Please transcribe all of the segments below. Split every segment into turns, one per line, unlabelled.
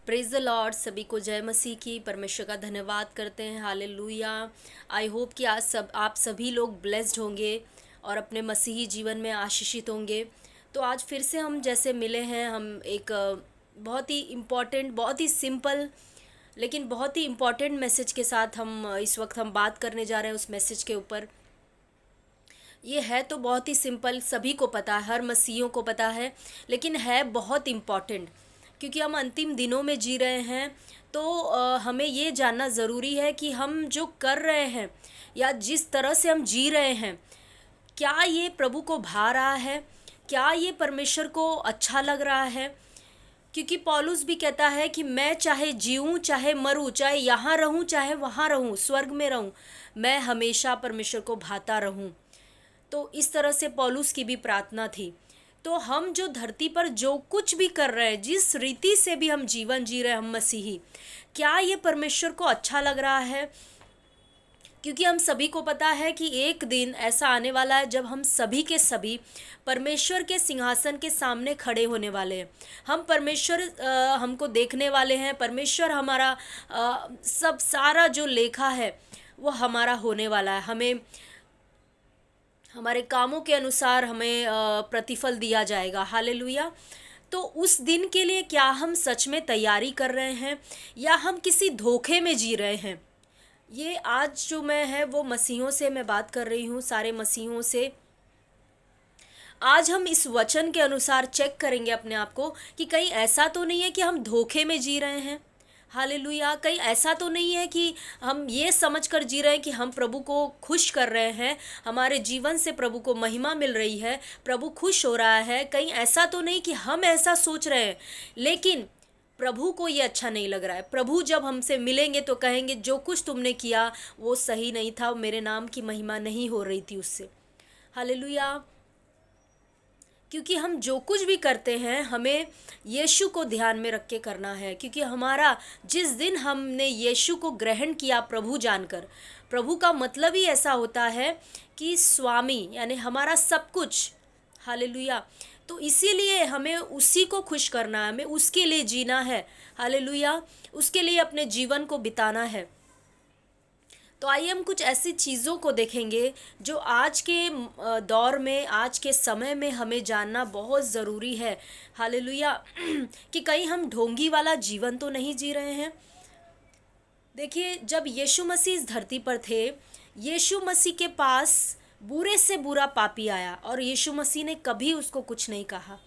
Praise the Lord. सभी को जय मसीह की। परमेश्वर का धन्यवाद करते हैं। हालेलुया। आई होप कि आज आप सभी लोग ब्लेस्ड होंगे और अपने मसीही जीवन में आशीषित होंगे। तो आज फिर से हम जैसे मिले हैं, हम एक बहुत ही इम्पॉर्टेंट, बहुत ही सिंपल लेकिन बहुत ही इम्पॉर्टेंट मैसेज के साथ हम इस वक्त हम बात करने जा रहे हैं उस मैसेज के ऊपर। ये है तो बहुत ही सिंपल, सभी को पता है, हर मसीहियों को पता है, लेकिन है बहुत इम्पॉर्टेंट क्योंकि हम अंतिम दिनों में जी रहे हैं। तो हमें ये जानना ज़रूरी है कि हम जो कर रहे हैं या जिस तरह से हम जी रहे हैं, क्या ये प्रभु को भा रहा है, क्या ये परमेश्वर को अच्छा लग रहा है। क्योंकि पौलुस भी कहता है कि मैं चाहे जीऊँ चाहे मरूँ, चाहे यहाँ रहूँ चाहे वहाँ रहूँ, स्वर्ग में रहूँ, मैं हमेशा परमेश्वर को भाता रहूँ। तो इस तरह से पौलुस की भी प्रार्थना थी। तो हम जो धरती पर जो कुछ भी कर रहे हैं, जिस रीति से भी हम जीवन जी रहे हैं, हम मसीही, क्या ये परमेश्वर को अच्छा लग रहा है। क्योंकि हम सभी को पता है कि एक दिन ऐसा आने वाला है जब हम सभी के सभी परमेश्वर के सिंहासन के सामने खड़े होने वाले हैं। हम परमेश्वर हमको देखने वाले हैं। परमेश्वर हमारा सब सारा जो लेखा है वो हमारा होने वाला है। हमें हमारे कामों के अनुसार हमें प्रतिफल दिया जाएगा। हालेलुया। तो उस दिन के लिए क्या हम सच में तैयारी कर रहे हैं या हम किसी धोखे में जी रहे हैं। ये आज जो मैं है वो मसीहों से मैं बात कर रही हूँ, सारे मसीहों से। आज हम इस वचन के अनुसार चेक करेंगे अपने आप को कि कहीं ऐसा तो नहीं है कि हम धोखे में जी रहे हैं। हालेलुया। कहीं ऐसा तो नहीं है कि हम ये समझ कर जी रहे हैं कि हम प्रभु को खुश कर रहे हैं, हमारे जीवन से प्रभु को महिमा मिल रही है, प्रभु खुश हो रहा है। कहीं ऐसा तो नहीं कि हम ऐसा सोच रहे हैं लेकिन प्रभु को ये अच्छा नहीं लग रहा है। प्रभु जब हमसे मिलेंगे तो कहेंगे जो कुछ तुमने किया वो सही नहीं था, मेरे नाम की महिमा नहीं हो रही थी उससे। हालेलुया। क्योंकि हम जो कुछ भी करते हैं हमें यीशु को ध्यान में रख के करना है। क्योंकि हमारा जिस दिन हमने यीशु को ग्रहण किया प्रभु जानकर, प्रभु का मतलब ही ऐसा होता है कि स्वामी यानी हमारा सब कुछ। हालेलुया। तो इसीलिए हमें उसी को खुश करना है, हमें उसके लिए जीना है। हालेलुया। उसके लिए अपने जीवन को बिताना है। तो आइए हम कुछ ऐसी चीज़ों को देखेंगे जो आज के दौर में, आज के समय में हमें जानना बहुत ज़रूरी है। हालेलुया। कि कहीं हम ढोंगी वाला जीवन तो नहीं जी रहे हैं। देखिए, जब यीशु मसीह इस धरती पर थे, यीशु मसीह के पास बुरे से बुरा पापी आया और यीशु मसीह ने कभी उसको कुछ नहीं कहा।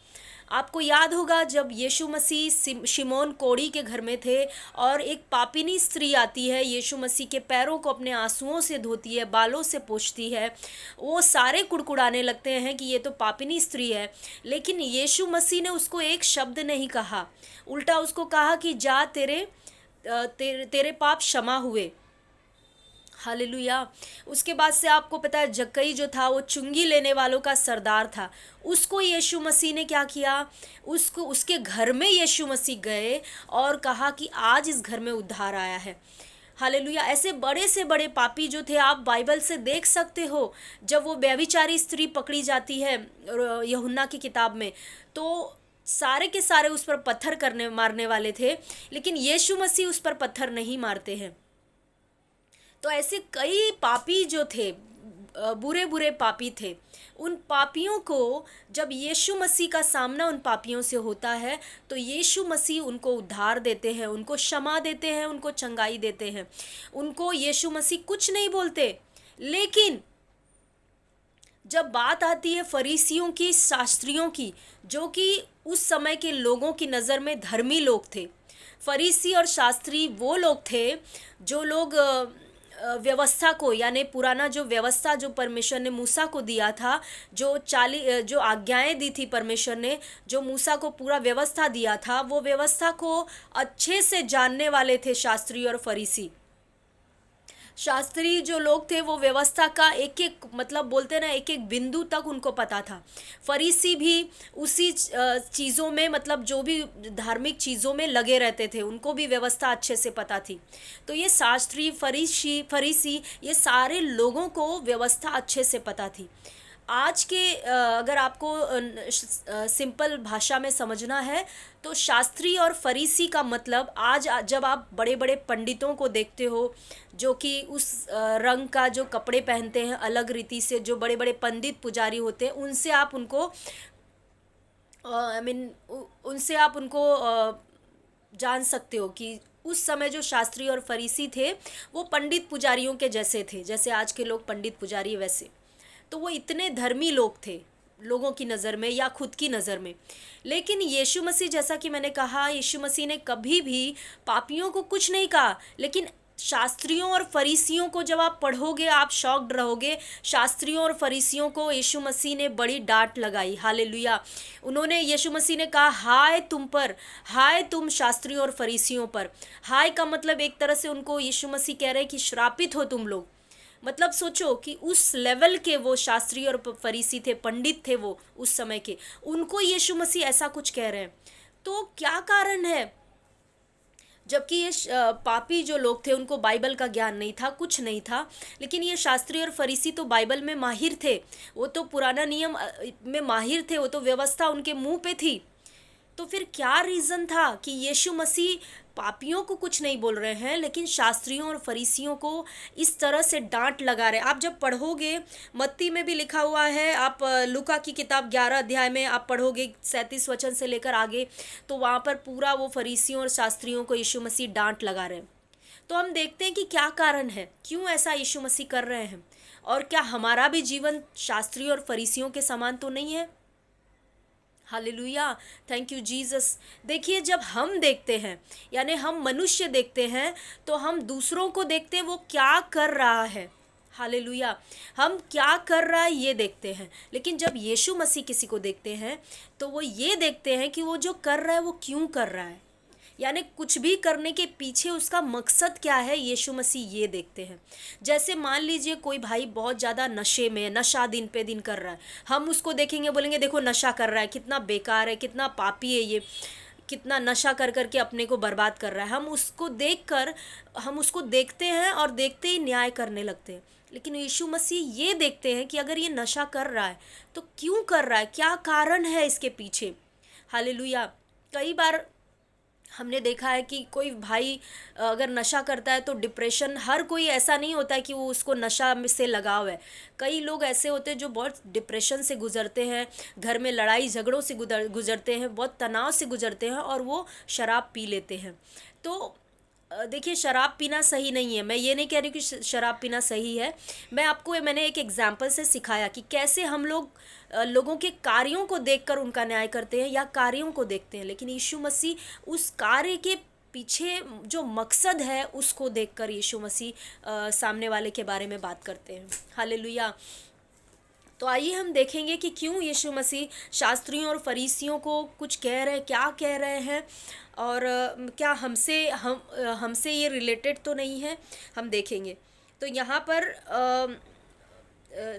आपको याद होगा जब यीशु मसीह शिमोन कोढ़ी के घर में थे और एक पापिनी स्त्री आती है, यीशु मसीह के पैरों को अपने आंसुओं से धोती है, बालों से पोंछती है। वो सारे कुड़कुड़ाने लगते हैं कि ये तो पापिनी स्त्री है, लेकिन यीशु मसीह ने उसको एक शब्द नहीं कहा। उल्टा उसको कहा कि जा, तेरे पाप क्षमा हुए। हालेलुया। उसके बाद से आपको पता है जक्कई जो था वो चुंगी लेने वालों का सरदार था। उसको यीशु मसीह ने क्या किया, उसको उसके घर में यीशु मसीह गए और कहा कि आज इस घर में उद्धार आया है। हालेलुया। ऐसे बड़े से बड़े पापी जो थे, आप बाइबल से देख सकते हो, जब वो व्यभिचारी स्त्री पकड़ी जाती है यूहन्ना की किताब में, तो सारे के सारे उस पर पत्थर करने मारने वाले थे, लेकिन यीशु मसीह उस पर पत्थर नहीं मारते हैं। तो ऐसे कई पापी जो थे, बुरे बुरे पापी थे, उन पापियों को जब यीशु मसीह का सामना उन पापियों से होता है तो यीशु मसीह उनको उद्धार देते हैं, उनको क्षमा देते हैं, उनको चंगाई देते हैं। उनको यीशु मसीह कुछ नहीं बोलते। लेकिन जब बात आती है फरीसियों की, शास्त्रियों की, जो कि उस समय के लोगों की नज़र में धर्मी लोग थे। फरीसी और शास्त्री वो लोग थे जो लोग व्यवस्था को, यानी पुराना जो व्यवस्था जो परमेश्वर ने मूसा को दिया था, जो आज्ञाएं दी थी परमेश्वर ने, जो मूसा को पूरा व्यवस्था दिया था, वो व्यवस्था को अच्छे से जानने वाले थे शास्त्री और फरीसी। शास्त्री जो लोग थे वो व्यवस्था का एक एक, मतलब बोलते ना, एक एक बिंदु तक उनको पता था। फरीसी भी उसी चीज़ों में, मतलब जो भी धार्मिक चीज़ों में लगे रहते थे, उनको भी व्यवस्था अच्छे से पता थी। तो ये शास्त्री, फरीसी, ये सारे लोगों को व्यवस्था अच्छे से पता थी। आज के अगर आपको सिंपल भाषा में समझना है तो शास्त्री और फरीसी का मतलब आज जब आप बड़े बड़े पंडितों को देखते हो जो कि उस रंग का जो कपड़े पहनते हैं अलग रीति से, जो बड़े बड़े पंडित पुजारी होते हैं, उनसे आप उनको आई मीन उनसे आप उनको जान सकते हो कि उस समय जो शास्त्री और फरीसी थे वो पंडित पुजारियों के जैसे थे, जैसे आज के लोग पंडित पुजारी वैसे। तो वो इतने धर्मी लोग थे लोगों की नज़र में या खुद की नज़र में। लेकिन यीशु मसीह, जैसा कि मैंने कहा, यीशु मसीह ने कभी भी पापियों को कुछ नहीं कहा, लेकिन शास्त्रियों और फरीसियों को जब आप पढ़ोगे आप शॉक्ड रहोगे। शास्त्रियों और फरीसियों को यीशु मसीह ने बड़ी डांट लगाई। हालेलुया। उन्होंने, यीशु मसीह ने कहा, हाय तुम पर, हाय तुम शास्त्रियों और फरीसियों पर। हाय का मतलब एक तरह से उनको यीशु मसीह कह रहे हैं कि श्रापित हो तुम लोग। मतलब सोचो कि उस लेवल के वो शास्त्री और फरीसी थे, पंडित थे वो उस समय के, उनको यीशु मसीह ऐसा कुछ कह रहे हैं। तो क्या कारण है? जबकि ये पापी जो लोग थे उनको बाइबल का ज्ञान नहीं था, कुछ नहीं था, लेकिन ये शास्त्री और फरीसी तो बाइबल में माहिर थे, वो तो पुराना नियम में माहिर थे, वो तो व्यवस्था उनके मुंह पे थी। तो फिर क्या रीज़न था कि यीशु मसीह पापियों को कुछ नहीं बोल रहे हैं लेकिन शास्त्रियों और फरीसियों को इस तरह से डांट लगा रहे हैं? आप जब पढ़ोगे, मत्ती में भी लिखा हुआ है, आप लूका की किताब 11 अध्याय में आप पढ़ोगे 37 वचन से लेकर आगे, तो वहाँ पर पूरा वो फरीसियों और शास्त्रियों को यीशु मसीह डांट लगा रहे हैं। तो हम देखते हैं कि क्या कारण है, क्यों ऐसा यीशु मसीह कर रहे हैं, और क्या हमारा भी जीवन शास्त्रियों और फरीसियों के समान तो नहीं है? Hallelujah, thank you Jesus. देखिए, जब हम देखते हैं, यानी हम मनुष्य देखते हैं, तो हम दूसरों को देखते हैं वो क्या कर रहा है। हालेलुया, हम क्या कर रहा है ये देखते हैं, लेकिन जब यीशु मसीह किसी को देखते हैं तो वो ये देखते हैं कि वो जो कर रहा है वो क्यों कर रहा है, यानी कुछ भी करने के पीछे उसका मकसद क्या है, यीशु मसीह ये देखते हैं। जैसे मान लीजिए कोई भाई बहुत ज़्यादा नशे में, नशा दिन पे दिन कर रहा है, हम उसको देखेंगे, बोलेंगे देखो नशा कर रहा है, कितना बेकार है, कितना पापी है ये, कितना नशा कर कर के अपने को बर्बाद कर रहा है। हम उसको देखते हैं और देखते ही न्याय करने लगते हैं। लेकिन यीशु मसीह ये देखते हैं कि अगर ये नशा कर रहा है तो क्यों कर रहा है, क्या कारण है इसके पीछे। हालेलुया। कई बार हमने देखा है कि कोई भाई अगर नशा करता है तो डिप्रेशन, हर कोई ऐसा नहीं होता है कि वो उसको नशा में से लगाव है। कई लोग ऐसे होते हैं जो बहुत डिप्रेशन से गुजरते हैं, घर में लड़ाई झगड़ों से गुजरते हैं, बहुत तनाव से गुजरते हैं और वो शराब पी लेते हैं। तो देखिए, शराब पीना सही नहीं है, मैं ये नहीं कह रही कि शराब पीना सही है। मैंने एक एग्जाम्पल से सिखाया कि कैसे हम लोग लोगों के कार्यों को देखकर उनका न्याय करते हैं या कार्यों को देखते हैं, लेकिन यीशु मसीह उस कार्य के पीछे जो मकसद है उसको देखकर यीशु मसीह सामने वाले के बारे में बात करते हैं। हालेलुया। तो आइए हम देखेंगे कि क्यों यीशु मसीह शास्त्रियों और फरीसियों को कुछ कह रहे हैं, क्या कह रहे हैं, और क्या हमसे ये रिलेटेड तो नहीं है, हम देखेंगे। तो यहाँ पर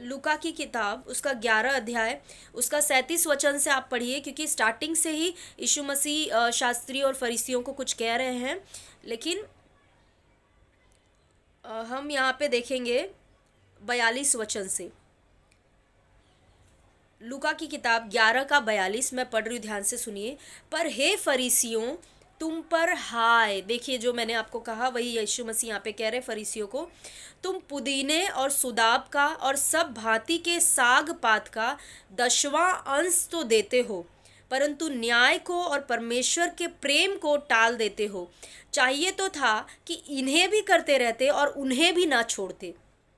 लूका की किताब उसका 11 अध्याय उसका 37 वचन से आप पढ़िए, क्योंकि स्टार्टिंग से ही यीशु मसीह शास्त्री और फरीसियों को कुछ कह रहे हैं। लेकिन हम यहाँ पे देखेंगे 42 वचन से, लूका की किताब 11 का 42, मैं पढ़ रही हूँ, ध्यान से सुनिए। पर हे फरीसियों, तुम पर हाय। देखिए, जो मैंने आपको कहा वही यीशु मसीह यहाँ पे कह रहे फरीसियों को, तुम पुदीने और सुदाब का और सब भांति के साग पात का 10वां अंश तो देते हो, परंतु न्याय को और परमेश्वर के प्रेम को टाल देते हो। चाहिए तो था कि इन्हें भी करते रहते और उन्हें भी ना छोड़ते।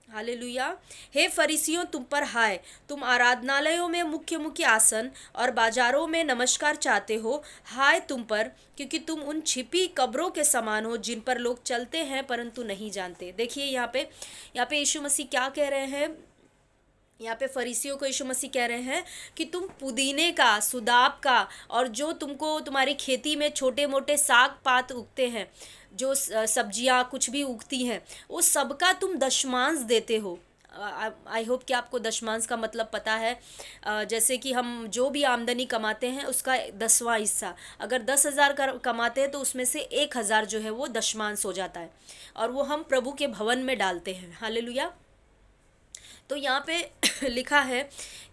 हालेलुया। हे फरीसियों, तुम पर हाय, तुम आराधनालयों में मुख्य मुख्य आसन और बाजारों में नमस्कार चाहते हो। हाय तुम पर, क्योंकि तुम उन छिपी कब्रों के समान हो जिन पर लोग चलते हैं परंतु नहीं जानते। देखिए, यहाँ पे यीशु मसीह क्या कह रहे हैं। यहाँ पे फरीसियों को यीशु मसीह कह रहे हैं कि तुम पुदीने का, सुदाब का और जो तुमको तुम्हारी खेती में छोटे मोटे साग पात उगते हैं, जो सब्जियाँ कुछ भी उगती हैं, वो सबका तुम दशमांश देते हो। आई होप कि आपको दशमांश का मतलब पता है। जैसे कि हम जो भी आमदनी कमाते हैं उसका 10वां हिस्सा, अगर 10,000 कमाते हैं तो उसमें से 1,000 जो है वो दशमांश हो जाता है, और वो हम प्रभु के भवन में डालते हैं। हालेलुया। तो यहाँ पे लिखा है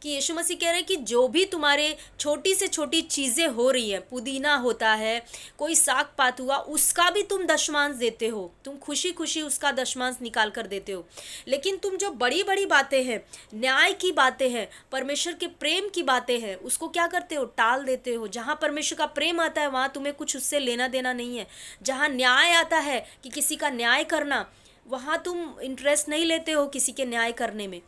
कि यीशु मसीह कह रहे हैं कि जो भी तुम्हारे छोटी से छोटी चीज़ें हो रही हैं, पुदीना होता है, कोई साग पात हुआ, उसका भी तुम दशमांश देते हो, तुम खुशी खुशी उसका दशमांश निकाल कर देते हो। लेकिन तुम जो बड़ी बड़ी बातें हैं, न्याय की बातें हैं, परमेश्वर के प्रेम की बातें हैं, उसको क्या करते हो, टाल देते हो। जहाँ परमेश्वर का प्रेम आता है वहाँ तुम्हें कुछ उससे लेना देना नहीं है। जहाँ न्याय आता है कि किसी का न्याय करना, वहाँ तुम इंटरेस्ट नहीं लेते हो किसी के न्याय करने में।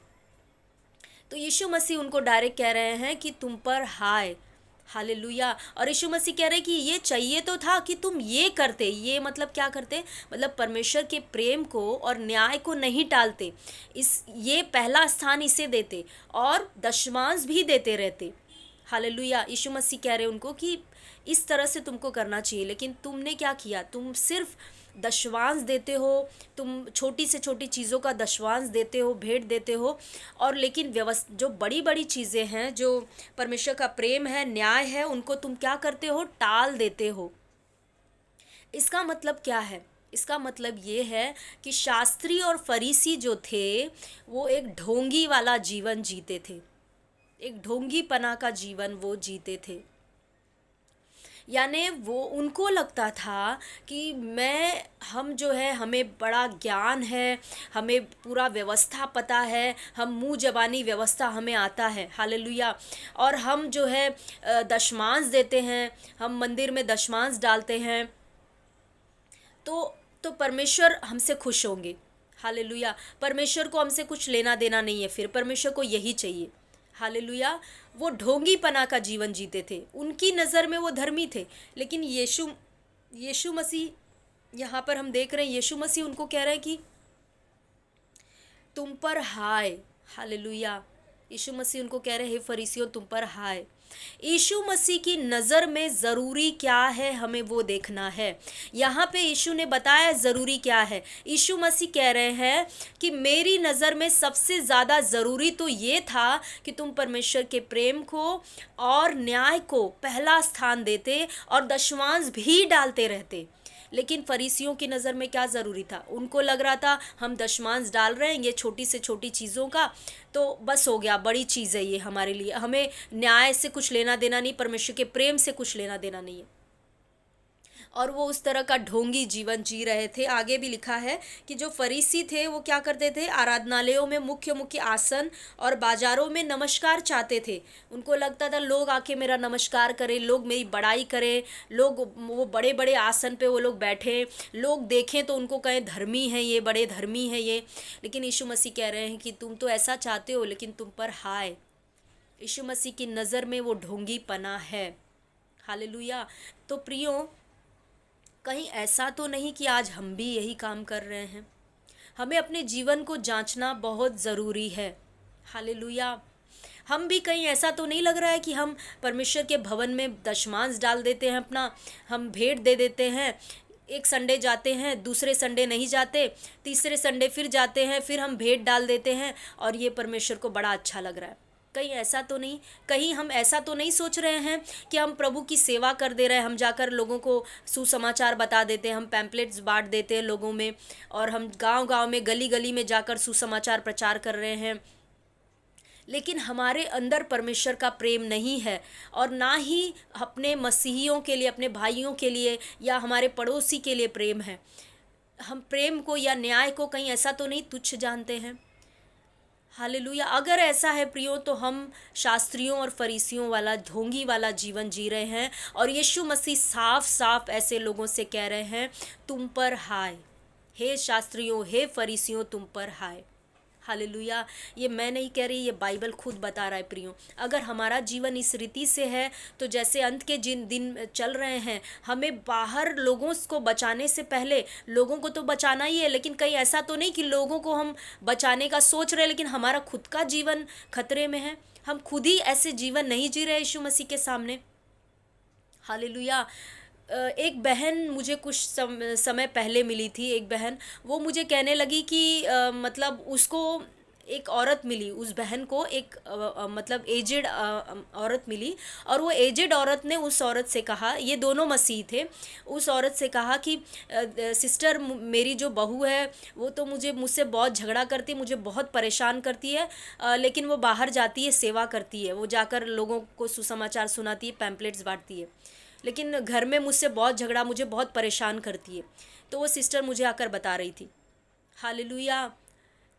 तो यीशु मसीह उनको डायरेक्ट कह रहे हैं कि तुम पर हाय, हालेलुया। और यीशु मसीह कह रहे हैं कि ये चाहिए तो था कि तुम ये करते। ये मतलब क्या करते, मतलब परमेश्वर के प्रेम को और न्याय को नहीं टालते, ये पहला स्थान इसे देते और दशमांश भी देते रहते। हालेलुया। यीशु मसीह कह रहे हैं उनको कि इस तरह से तुमको करना चाहिए, लेकिन तुमने क्या किया, तुम सिर्फ दशवांश देते हो, तुम छोटी से छोटी चीज़ों का दशवांश देते हो, भेंट देते हो। और लेकिन जो बड़ी बड़ी चीज़ें हैं, जो परमेश्वर का प्रेम है, न्याय है, उनको तुम क्या करते हो, टाल देते हो। इसका मतलब क्या है, इसका मतलब ये है कि शास्त्री और फरीसी जो थे वो एक ढोंगी वाला जीवन जीते थे, एक ढोंगी पना का जीवन वो जीते थे। यानी वो उनको लगता था कि हम जो है, हमें बड़ा ज्ञान है, हमें पूरा व्यवस्था पता है, हम मुंह जबानी व्यवस्था हमें आता है, हालेलुया। और हम जो है दशमांश देते हैं, हम मंदिर में दशमांश डालते हैं, तो परमेश्वर हमसे खुश होंगे, हालेलुया। परमेश्वर को हमसे कुछ लेना देना नहीं है, फिर परमेश्वर को यही चाहिए, हालेलुया। वो ढोंगीपना का जीवन जीते थे, उनकी नज़र में वो धर्मी थे। लेकिन यीशु मसीह यहाँ पर हम देख रहे हैं, यीशु मसीह उनको कह रहे हैं कि तुम पर हाय, हालेलुया। यीशु मसीह उनको कह रहे हैं, हे फरीसियों तुम पर हाय। यीशु मसीह की नज़र में ज़रूरी क्या है, हमें वो देखना है। यहाँ पे यीशु ने बताया ज़रूरी क्या है। यीशु मसीह कह रहे हैं कि मेरी नज़र में सबसे ज़्यादा ज़रूरी तो ये था कि तुम परमेश्वर के प्रेम को और न्याय को पहला स्थान देते और दशमांश भी डालते रहते। लेकिन फरीसियों की नज़र में क्या ज़रूरी था, उनको लग रहा था हम दशमांश डाल रहे हैं ये छोटी से छोटी चीज़ों का, तो बस हो गया, बड़ी चीज़ है ये हमारे लिए, हमें न्याय से कुछ लेना देना नहीं, परमेश्वर के प्रेम से कुछ लेना देना नहीं है। और वो उस तरह का ढोंगी जीवन जी रहे थे। आगे भी लिखा है कि जो फरीसी थे वो क्या करते थे, आराधनालयों में मुख्य मुख्य आसन और बाजारों में नमस्कार चाहते थे। उनको लगता था लोग आके मेरा नमस्कार करें, लोग मेरी बड़ाई करें, लोग वो बड़े बड़े आसन पे वो लोग बैठे, लोग देखें तो उनको कहें धर्मी है ये, बड़े धर्मी है ये। लेकिन यीशु मसीह कह रहे हैं कि तुम तो ऐसा चाहते हो, लेकिन तुम पर हाय। यीशु मसीह की नज़र में वो ढोंगीपना है, हालेलुया। तो प्रियो, कहीं ऐसा तो नहीं कि आज हम भी यही काम कर रहे हैं। हमें अपने जीवन को जांचना बहुत ज़रूरी है, हालेलुया। हम भी कहीं ऐसा तो नहीं लग रहा है कि हम परमेश्वर के भवन में दशमांश डाल देते हैं अपना, हम भेंट दे देते हैं, एक संडे जाते हैं, दूसरे संडे नहीं जाते, तीसरे संडे फिर जाते हैं, फिर हम भेंट डाल देते हैं और ये परमेश्वर को बड़ा अच्छा लग रहा है। कहीं ऐसा तो नहीं, कहीं हम ऐसा तो नहीं सोच रहे हैं कि हम प्रभु की सेवा कर दे रहे हैं, हम जाकर लोगों को सुसमाचार बता देते हैं, हम पैम्पलेट्स बांट देते हैं लोगों में, और हम गांव-गांव में, गली गली में जाकर सुसमाचार प्रचार कर रहे हैं, लेकिन हमारे अंदर परमेश्वर का प्रेम नहीं है, और ना ही अपने मसीहियों के लिए, अपने भाइयों के लिए या हमारे पड़ोसी के लिए प्रेम है। हम प्रेम को या न्याय को कहीं ऐसा तो नहीं तुच्छ जानते हैं, हालेलुया। अगर ऐसा है प्रियो, तो हम शास्त्रियों और फरीसियों वाला ढोंगी वाला जीवन जी रहे हैं, और यीशु मसीह साफ साफ ऐसे लोगों से कह रहे हैं, तुम पर हाय, हे शास्त्रियों, हे फरीसियों, तुम पर हाय, हालेलुया। ये मैं नहीं कह रही, ये बाइबल खुद बता रहा है प्रियो। अगर हमारा जीवन इस रीति से है, तो जैसे अंत के जिन दिन चल रहे हैं, हमें बाहर लोगों को बचाने से पहले लोगों को तो बचाना ही है, लेकिन कहीं ऐसा तो नहीं कि लोगों को हम बचाने का सोच रहे हैं लेकिन हमारा खुद का जीवन खतरे में है। हम खुद ही ऐसे जीवन नहीं जी रहे यीशु मसीह के सामने, हालेलुया। एक बहन मुझे कुछ समय पहले मिली थी, एक बहन, वो मुझे कहने लगी कि मतलब उसको एक औरत मिली, उस बहन को एक मतलब एजेड औरत मिली, और वो एजेड औरत ने उस औरत से कहा, ये दोनों मसीह थे, उस औरत से कहा कि सिस्टर, मेरी जो बहू है वो तो मुझसे बहुत झगड़ा करती है, मुझे बहुत परेशान करती है, लेकिन वो बाहर जाती है, सेवा करती है, वो जाकर लोगों को सुसमाचार सुनाती है, पैम्पलेट्स बांटती है, लेकिन घर में मुझसे बहुत झगड़ा, मुझे बहुत परेशान करती है। तो वो सिस्टर मुझे आकर बता रही थी। हालेलुया।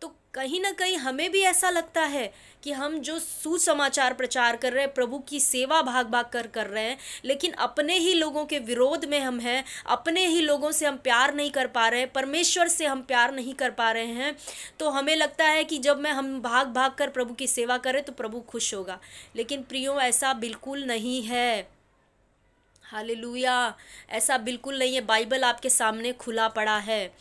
तो कहीं ना कहीं हमें भी ऐसा लगता है कि हम जो सुसमाचार प्रचार कर रहे हैं, प्रभु की सेवा भाग भाग कर रहे हैं, लेकिन अपने ही लोगों के विरोध में हम हैं, अपने ही लोगों से हम प्यार नहीं कर पा रहे हैं, परमेश्वर से हम प्यार नहीं कर पा रहे हैं। तो हमें लगता है कि जब हम भाग भाग कर प्रभु की सेवा करें तो प्रभु खुश होगा, लेकिन प्रियो ऐसा बिल्कुल नहीं है। हालेलुया। ऐसा बिल्कुल नहीं है। बाइबल आपके सामने खुला पड़ा है।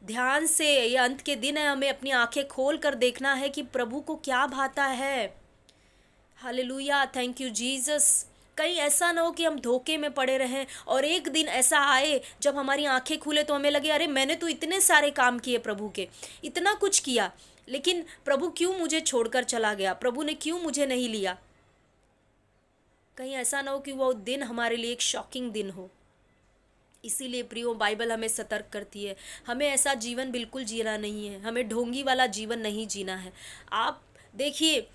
ध्यान से, ये अंत के दिन है, हमें अपनी आंखें खोल कर देखना है कि प्रभु को क्या भाता है। Hallelujah, thank you Jesus. कहीं ऐसा ना हो कि हम धोखे में पड़े रहें और एक दिन ऐसा आए जब हमारी आंखें खुले तो हमें लगे, अरे मैंने तो इतने सारे काम किए प्रभु के, इतना कुछ किया, लेकिन प्रभु क्यों मुझे छोड़कर चला गया, प्रभु ने क्यों मुझे नहीं लिया। कहीं ऐसा ना हो कि वो दिन हमारे लिए एक शॉकिंग दिन हो। इसीलिए प्रियो, बाइबल हमें सतर्क करती है, हमें ऐसा जीवन बिल्कुल जीना नहीं है, हमें ढोंगी वाला जीवन नहीं जीना है। आप देखिए,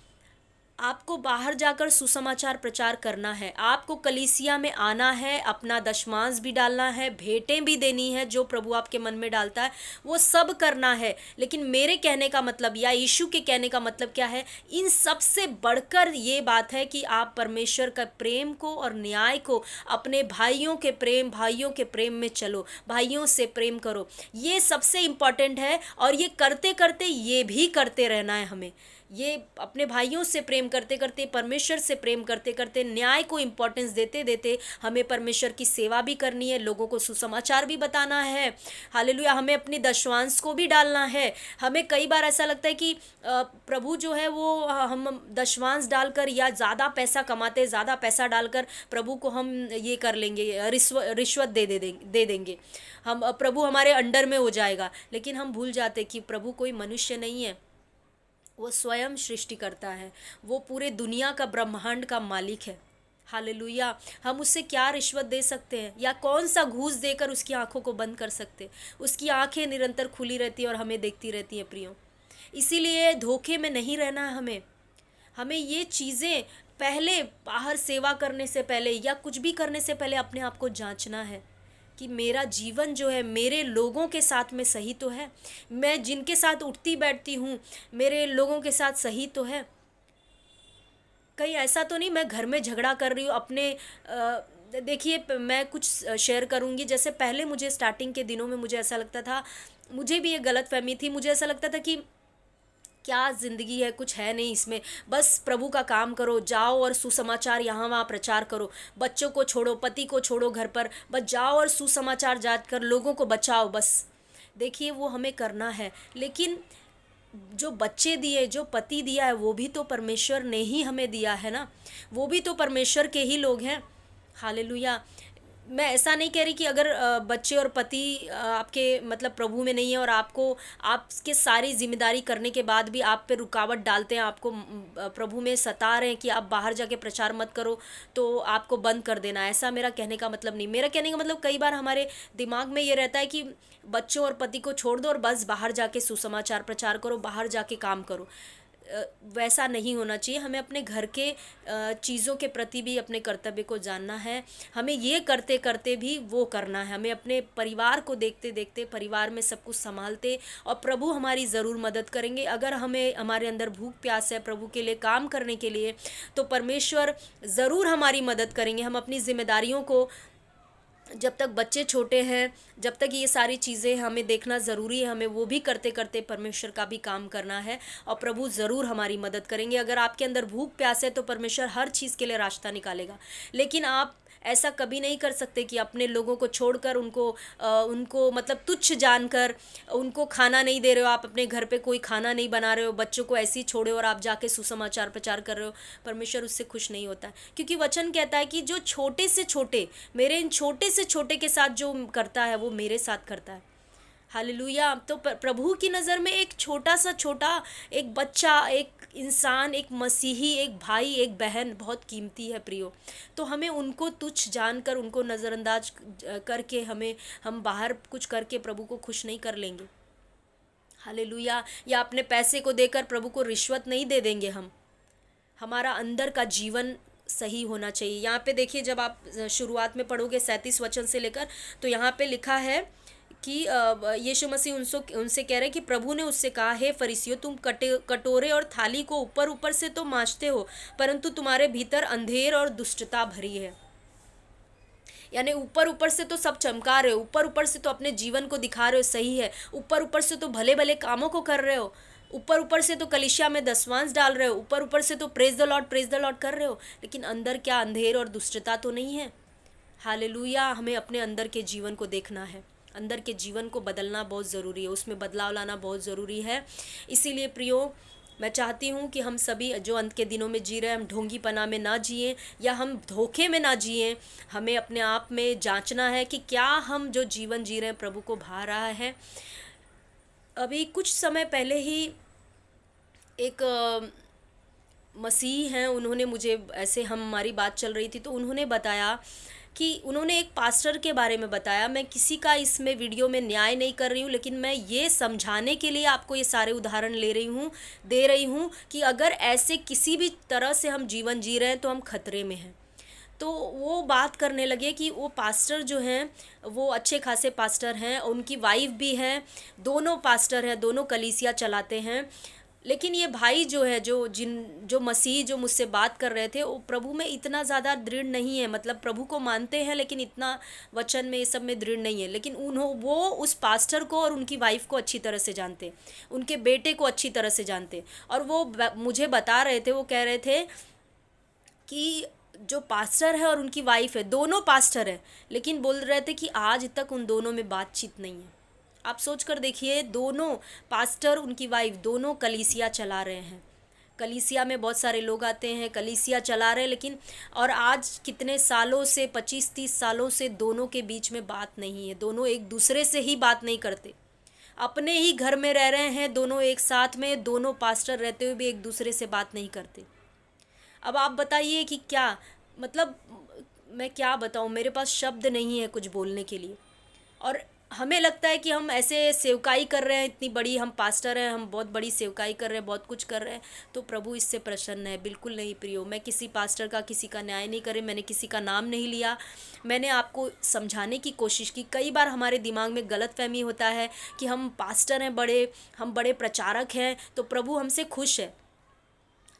आपको बाहर जाकर सुसमाचार प्रचार करना है, आपको कलीसिया में आना है, अपना दशमांश भी डालना है, भेंटें भी देनी है, जो प्रभु आपके मन में डालता है वो सब करना है। लेकिन मेरे कहने का मतलब, या यीशु के कहने का मतलब क्या है, इन सब से बढ़कर ये बात है कि आप परमेश्वर का प्रेम को और न्याय को, अपने भाइयों के प्रेम में चलो, भाइयों से प्रेम करो, ये सबसे इम्पॉर्टेंट है। और ये करते करते ये भी करते रहना है हमें, ये अपने भाइयों से प्रेम करते करते, परमेश्वर से प्रेम करते करते, न्याय को इम्पोर्टेंस देते देते हमें परमेश्वर की सेवा भी करनी है, लोगों को सुसमाचार भी बताना है। हालेलुया। हमें अपनी दशवांश को भी डालना है। हमें कई बार ऐसा लगता है कि प्रभु जो है वो, हम दशवांश डालकर या ज़्यादा पैसा कमाते, ज़्यादा पैसा डालकर प्रभु को हम ये कर लेंगे, रिश्वत दे देंगे, हम प्रभु हमारे अंडर में हो जाएगा। लेकिन हम भूल जाते कि प्रभु कोई मनुष्य नहीं है, वो स्वयं सृष्टि करता है, वो पूरे दुनिया का, ब्रह्मांड का मालिक है। हालेलुया। हम उससे क्या रिश्वत दे सकते हैं, या कौन सा घूस देकर उसकी आंखों को बंद कर सकते हैं। उसकी आंखें निरंतर खुली रहती हैं और हमें देखती रहती हैं प्रियो। इसीलिए धोखे में नहीं रहना है हमें। हमें ये चीज़ें पहले, बाहर सेवा करने से पहले या कुछ भी करने से पहले अपने आप को जांचना है कि मेरा जीवन जो है मेरे लोगों के साथ में सही तो है, मैं जिनके साथ उठती बैठती हूँ मेरे लोगों के साथ सही तो है। कहीं ऐसा तो नहीं मैं घर में झगड़ा कर रही हूँ अपने। देखिए, मैं कुछ शेयर करूँगी। जैसे पहले मुझे स्टार्टिंग के दिनों में मुझे ऐसा लगता था, मुझे भी ये गलत फहमी थी, मुझे ऐसा लगता था कि क्या ज़िंदगी है, कुछ है नहीं इसमें, बस प्रभु का काम करो, जाओ और सुसमाचार यहाँ वहाँ प्रचार करो, बच्चों को छोड़ो, पति को छोड़ो घर पर, बस जाओ और सुसमाचार जाकर लोगों को बचाओ बस। देखिए, वो हमें करना है, लेकिन जो बच्चे दिए, जो पति दिया है, वो भी तो परमेश्वर ने ही हमें दिया है ना, वो भी तो परमेश्वर के ही लोग हैं। हालेलुया। मैं ऐसा नहीं कह रही कि अगर बच्चे और पति आपके मतलब प्रभु में नहीं है और आपको, आपके सारी जिम्मेदारी करने के बाद भी आप पे रुकावट डालते हैं, आपको प्रभु में सता रहे हैं कि आप बाहर जाके प्रचार मत करो, तो आपको बंद कर देना, ऐसा मेरा कहने का मतलब नहीं। मेरा कहने का मतलब, कई बार हमारे दिमाग में ये रहता है कि बच्चों और पति को छोड़ दो और बस बाहर जाके सुसमाचार प्रचार करो, बाहर जाके काम करो। वैसा नहीं होना चाहिए। हमें अपने घर के चीज़ों के प्रति भी अपने कर्तव्य को जानना है। हमें ये करते करते भी वो करना है। हमें अपने परिवार को देखते देखते, परिवार में सब कुछ संभालते, और प्रभु हमारी ज़रूर मदद करेंगे। अगर हमें, हमारे अंदर भूख प्यास है प्रभु के लिए काम करने के लिए, तो परमेश्वर ज़रूर हमारी मदद करेंगे। हम अपनी जिम्मेदारियों को, जब तक बच्चे छोटे हैं, जब तक ये सारी चीज़ें हमें देखना ज़रूरी है, हमें वो भी करते करते परमेश्वर का भी काम करना है, और प्रभु ज़रूर हमारी मदद करेंगे। अगर आपके अंदर भूख प्यास है तो परमेश्वर हर चीज़ के लिए रास्ता निकालेगा। लेकिन आप ऐसा कभी नहीं कर सकते कि अपने लोगों को छोड़कर, उनको मतलब तुच्छ जानकर उनको खाना नहीं दे रहे हो, आप अपने घर पे कोई खाना नहीं बना रहे हो, बच्चों को ऐसे ही छोड़े और आप जाके सुसमाचार प्रचार कर रहे हो। परमेश्वर उससे खुश नहीं होता है, क्योंकि वचन कहता है कि जो छोटे से छोटे, मेरे इन छोटे से छोटे के साथ जो करता है वो मेरे साथ करता है। हालेलुया। तो प्रभु की नज़र में एक छोटा सा छोटा, एक बच्चा, एक इंसान, एक मसीही, एक भाई, एक बहन बहुत कीमती है प्रियो। तो हमें उनको तुच्छ जानकर, उनको नज़रअंदाज करके हम बाहर कुछ करके प्रभु को खुश नहीं कर लेंगे। हालेलुया। या अपने पैसे को देकर प्रभु को रिश्वत नहीं दे देंगे हम। हमारा अंदर का जीवन सही होना चाहिए। यहाँ पे देखिए, जब आप शुरुआत में पढ़ोगे 37 वचन से लेकर, तो यहाँ पे लिखा है कि यीशु मसीह उनसे कह रहे हैं कि प्रभु ने उससे कहा, हे फरीसियों, तुम कटोरे और थाली को ऊपर ऊपर से तो मांजते हो, परंतु तुम्हारे भीतर अंधेर और दुष्टता भरी है। यानी ऊपर ऊपर से तो सब चमका रहे हो, ऊपर ऊपर से तो अपने जीवन को दिखा रहे हो, सही है, ऊपर ऊपर से तो भले भले कामों को कर रहे हो, ऊपर ऊपर से तो कलीसिया में दसवांश डाल रहे हो, ऊपर ऊपर से तो प्रेज द लॉर्ड कर रहे हो, लेकिन अंदर क्या अंधेर और दुष्टता तो नहीं है। हालेलुया। हमें अपने अंदर के जीवन को देखना है, अंदर के जीवन को बदलना बहुत ज़रूरी है, उसमें बदलाव लाना बहुत ज़रूरी है। इसीलिए प्रियो, मैं चाहती हूँ कि हम सभी जो अंत के दिनों में जी रहे हैं, हम ढोंगीपना में ना जिएं या हम धोखे में ना जिएं। हमें अपने आप में जांचना है कि क्या हम जो जीवन जी रहे हैं प्रभु को भा रहा है। अभी कुछ समय पहले ही एक मसीह हैं, उन्होंने मुझे ऐसे, हमारी बात चल रही थी तो उन्होंने बताया कि उन्होंने एक पास्टर के बारे में बताया। मैं किसी का इसमें वीडियो में न्याय नहीं कर रही हूँ, लेकिन मैं ये समझाने के लिए आपको ये सारे उदाहरण दे रही हूँ कि अगर ऐसे किसी भी तरह से हम जीवन जी रहे हैं तो हम खतरे में हैं। तो वो बात करने लगे कि वो पास्टर जो हैं वो अच्छे खासे पास्टर हैं, उनकी वाइफ भी हैं, दोनों पास्टर हैं, दोनों कलीसिया चलाते हैं। लेकिन ये भाई जो है, जो मसीह जो मुझसे बात कर रहे थे, वो प्रभु में इतना ज़्यादा दृढ़ नहीं है। मतलब प्रभु को मानते हैं लेकिन इतना वचन में, ये सब में दृढ़ नहीं है। लेकिन वो उस पास्टर को और उनकी वाइफ को अच्छी तरह से जानते, उनके बेटे को अच्छी तरह से जानते। और वो मुझे बता रहे थे, वो कह रहे थे कि जो पास्टर है और उनकी वाइफ है, दोनों पास्टर है, लेकिन बोल रहे थे कि आज तक उन दोनों में बातचीत नहीं है। आप सोच कर देखिए, दोनों पास्टर, उनकी वाइफ, दोनों कलीसिया चला रहे हैं। कलीसिया में बहुत सारे लोग आते हैं, कलीसिया चला रहे हैं, लेकिन और आज कितने सालों से, 25-30 सालों से दोनों के बीच में बात नहीं है। दोनों एक दूसरे से ही बात नहीं करते, अपने ही घर में रह रहे हैं दोनों एक साथ में, दोनों पास्टर रहते हुए भी एक दूसरे से बात नहीं करते। अब आप बताइए कि क्या, मतलब मैं क्या बताऊँ, मेरे पास शब्द नहीं है कुछ बोलने के लिए। और हमें लगता है कि हम ऐसे सेवकाई कर रहे हैं, इतनी बड़ी हम पास्टर हैं, हम बहुत बड़ी सेवकाई कर रहे हैं, बहुत कुछ कर रहे हैं, तो प्रभु इससे प्रसन्न है। बिल्कुल नहीं प्रियो। मैं किसी पास्टर का, किसी का न्याय नहीं करे, मैंने किसी का नाम नहीं लिया। मैंने आपको समझाने की कोशिश की। कई बार हमारे दिमाग में गलतफहमी होता है कि हम पास्टर हैं बड़े, हम बड़े प्रचारक हैं, तो प्रभु हमसे खुश है,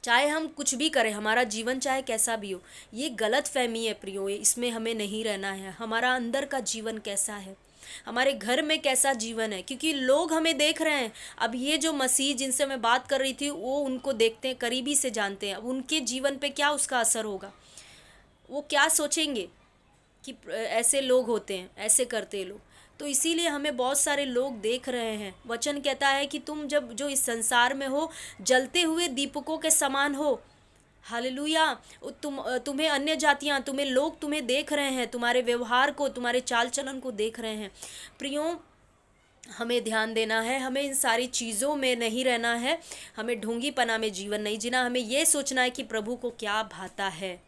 चाहे हम कुछ भी करें, हमारा जीवन चाहे कैसा भी हो। ये गलत फहमी है प्रियो, इसमें हमें नहीं रहना है। हमारा अंदर का जीवन कैसा है, हमारे घर में कैसा जीवन है, क्योंकि लोग हमें देख रहे हैं। अब ये जो मसीह जिनसे मैं बात कर रही थी, वो उनको देखते हैं, करीबी से जानते हैं। अब उनके जीवन पे क्या उसका असर होगा, वो क्या सोचेंगे कि ऐसे लोग होते हैं, ऐसे करते हैं लोग। तो इसीलिए हमें बहुत सारे लोग देख रहे हैं। वचन कहता है कि तुम जब जो इस संसार में हो, जलते हुए दीपकों के समान हो। हालेलुया। तुम्हें अन्य जातियाँ, तुम्हें लोग तुम्हें देख रहे हैं, तुम्हारे व्यवहार को, तुम्हारे चाल चलन को देख रहे हैं। प्रियो, हमें ध्यान देना है, हमें इन सारी चीज़ों में नहीं रहना है, हमें ढोंगीपना में जीवन नहीं जीना। हमें ये सोचना है कि प्रभु को क्या भाता है।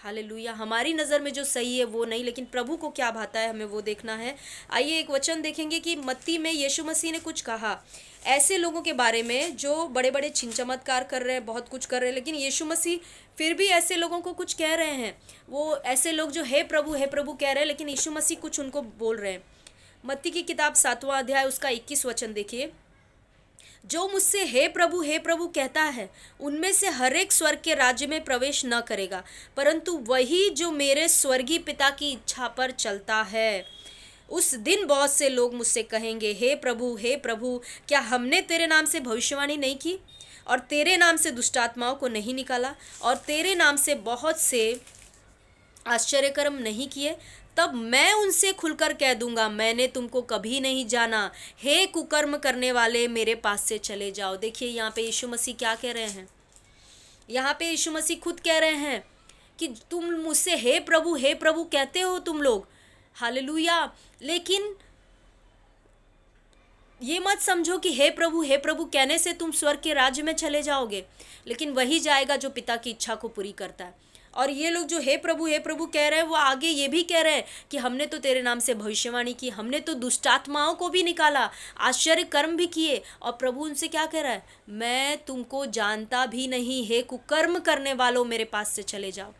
हालेलुया। हमारी नज़र में जो सही है वो नहीं, लेकिन प्रभु को क्या भाता है, हमें वो देखना है। आइए एक वचन देखेंगे कि मत्ती में यीशु मसीह ने कुछ कहा ऐसे लोगों के बारे में जो बड़े बड़े छिन चमत्कार कर रहे हैं, बहुत कुछ कर रहे हैं, लेकिन यीशु मसीह फिर भी ऐसे लोगों को कुछ कह रहे हैं। वो ऐसे लोग जो हे प्रभु कह रहे हैं, लेकिन यीशु मसीह कुछ उनको बोल रहे हैं। मत्ती की किताब 7वां अध्याय उसका 21 वचन देखिए। जो मुझसे हे प्रभु कहता है, उनमें से हर एक स्वर्ग के राज्य में प्रवेश न करेगा, परंतु वही जो मेरे स्वर्गीय पिता की इच्छा पर चलता है। उस दिन बहुत से लोग मुझसे कहेंगे, हे प्रभु, क्या हमने तेरे नाम से भविष्यवाणी नहीं की, और तेरे नाम से दुष्टात्माओं को नहीं निकाला, और तेरे नाम से बहुत से आश्चर्यकर्म नहीं किए? तब मैं उनसे खुलकर कह दूंगा, मैंने तुमको कभी नहीं जाना, हे कुकर्म करने वाले, मेरे पास से चले जाओ। देखिए यहाँ पे यीशु मसीह क्या कह रहे हैं, यहाँ पे यीशु मसीह खुद कह रहे हैं कि तुम मुझसे हे प्रभु कहते हो तुम लोग, हालेलुया, लेकिन ये मत समझो कि हे प्रभु कहने से तुम स्वर्ग के राज्य में चले जाओगे, लेकिन वही जाएगा जो पिता की इच्छा को पूरी करता है। और ये लोग जो हे प्रभु कह रहे हैं, वो आगे ये भी कह रहे हैं कि हमने तो तेरे नाम से भविष्यवाणी की, हमने तो दुष्ट आत्माओं को भी निकाला, आश्चर्य कर्म भी किए। और प्रभु उनसे क्या कह रहा है, मैं तुमको जानता भी नहीं, हे कुकर्म करने वालों, मेरे पास से चले जाओ।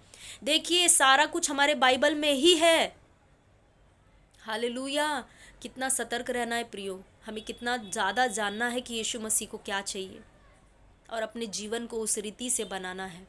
देखिए, सारा कुछ हमारे बाइबल में ही है। हालेलुया। कितना सतर्क रहना है प्रियो, हमें कितना ज़्यादा जानना है कि यीशु मसीह को क्या चाहिए और अपने जीवन को उस रीति से बनाना है।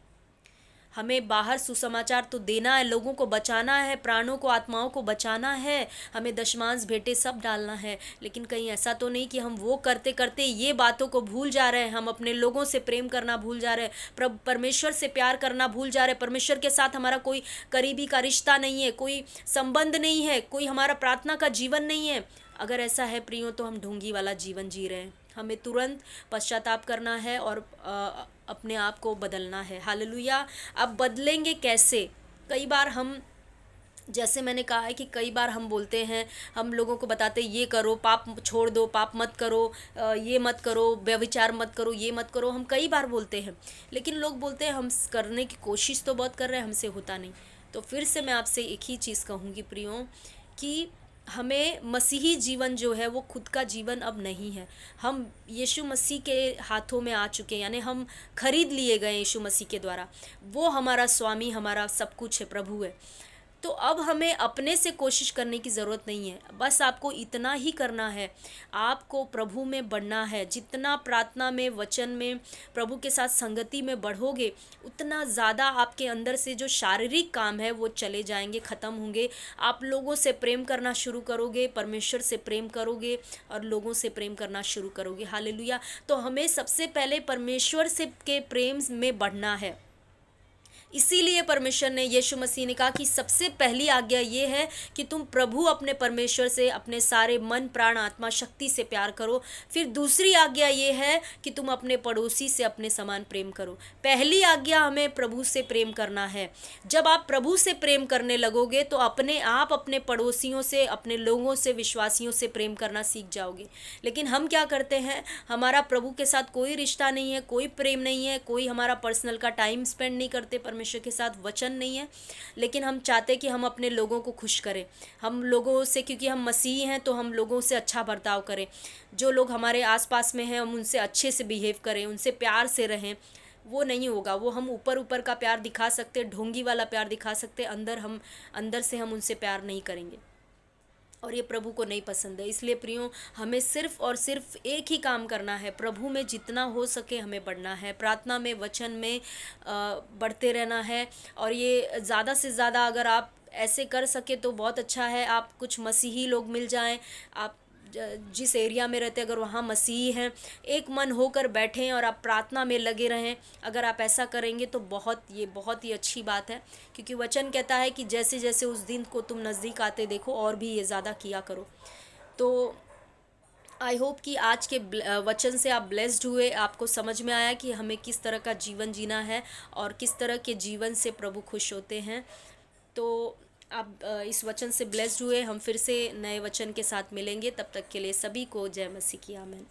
हमें बाहर सुसमाचार तो देना है, लोगों को बचाना है, प्राणों को, आत्माओं को बचाना है, हमें दशमांश भेंटे सब डालना है, लेकिन कहीं ऐसा तो नहीं कि हम वो करते करते ये बातों को भूल जा रहे हैं, हम अपने लोगों से प्रेम करना भूल जा रहे हैं, परमेश्वर से प्यार करना भूल जा रहे हैं, परमेश्वर के साथ हमारा कोई करीबी का रिश्ता नहीं है, कोई संबंध नहीं है, कोई हमारा प्रार्थना का जीवन नहीं है। अगर ऐसा है प्रियो, तो हम ढोंगी वाला जीवन जी रहे हैं। हमें तुरंत पश्चाताप करना है और अपने आप को बदलना है। हालेलुया। अब बदलेंगे कैसे? कई बार हम, जैसे मैंने कहा है कि कई बार हम बोलते हैं, हम लोगों को बताते हैं ये करो, पाप छोड़ दो, पाप मत करो, ये मत करो, व्यभिचार मत करो, ये मत करो, हम कई बार बोलते हैं, लेकिन लोग बोलते हैं हम करने की कोशिश तो बहुत कर रहे हैं, हमसे होता नहीं। तो फिर से मैं आपसे एक ही चीज़ कहूँगी प्रियो, कि हमें मसीही जीवन जो है वो खुद का जीवन अब नहीं है। हम यीशु मसीह के हाथों में आ चुके हैं, यानी हम खरीद लिए गए यीशु मसीह के द्वारा। वो हमारा स्वामी, हमारा सब कुछ है, प्रभु है। तो अब हमें अपने से कोशिश करने की ज़रूरत नहीं है, बस आपको इतना ही करना है, आपको प्रभु में बढ़ना है। जितना प्रार्थना में, वचन में, प्रभु के साथ संगति में बढ़ोगे, उतना ज़्यादा आपके अंदर से जो शारीरिक काम है वो चले जाएंगे, ख़त्म होंगे। आप लोगों से प्रेम करना शुरू करोगे, परमेश्वर से प्रेम करोगे और लोगों से प्रेम करना शुरू करोगे। हालेलुया। तो हमें सबसे पहले परमेश्वर से के प्रेम में बढ़ना है। इसीलिए परमेश्वर ने, यीशु मसीह ने कहा कि सबसे पहली आज्ञा ये है कि तुम प्रभु अपने परमेश्वर से अपने सारे मन, प्राण, आत्मा, शक्ति से प्यार करो। फिर दूसरी आज्ञा ये है कि तुम अपने पड़ोसी से अपने समान प्रेम करो। पहली आज्ञा हमें प्रभु से प्रेम करना है। जब आप प्रभु से प्रेम करने लगोगे तो अपने आप अपने पड़ोसियों से, अपने लोगों से, विश्वासियों से प्रेम करना सीख जाओगे। लेकिन हम क्या करते हैं, हमारा प्रभु के साथ कोई रिश्ता नहीं है, कोई प्रेम नहीं है, कोई हमारा पर्सनल का टाइम स्पेंड नहीं करते परमेश्वर के साथ, वचन नहीं है, लेकिन हम चाहते कि हम अपने लोगों को खुश करें। हम लोगों से, क्योंकि हम मसीही हैं, तो हम लोगों से अच्छा बर्ताव करें। जो लोग हमारे आसपास में हैं, हम उनसे अच्छे से बिहेव करें, उनसे प्यार से रहें। वो नहीं होगा। वो हम ऊपर ऊपर का प्यार दिखा सकते, ढोंगी वाला प्यार दिखा सकते, अंदर से हम उनसे प्यार नहीं करेंगे, और ये प्रभु को नहीं पसंद है। इसलिए प्रियो, हमें सिर्फ और सिर्फ एक ही काम करना है, प्रभु में जितना हो सके हमें बढ़ना है, प्रार्थना में, वचन में बढ़ते रहना है। और ये ज़्यादा से ज़्यादा अगर आप ऐसे कर सके तो बहुत अच्छा है। आप कुछ मसीही लोग मिल जाएं, आप जिस एरिया में रहते, अगर वहाँ मसीही हैं, एक मन होकर बैठें और आप प्रार्थना में लगे रहें। अगर आप ऐसा करेंगे तो ये बहुत ही अच्छी बात है, क्योंकि वचन कहता है कि जैसे जैसे उस दिन को तुम नज़दीक आते देखो, और भी ये ज़्यादा किया करो। तो आई होप कि आज के वचन से आप ब्लेस्ड हुए, आपको समझ में आया कि हमें किस तरह का जीवन जीना है और किस तरह के जीवन से प्रभु खुश होते हैं। तो आप इस वचन से ब्लेस्ड हुए। हम फिर से नए वचन के साथ मिलेंगे, तब तक के लिए सभी को जय मसीह की आमीन।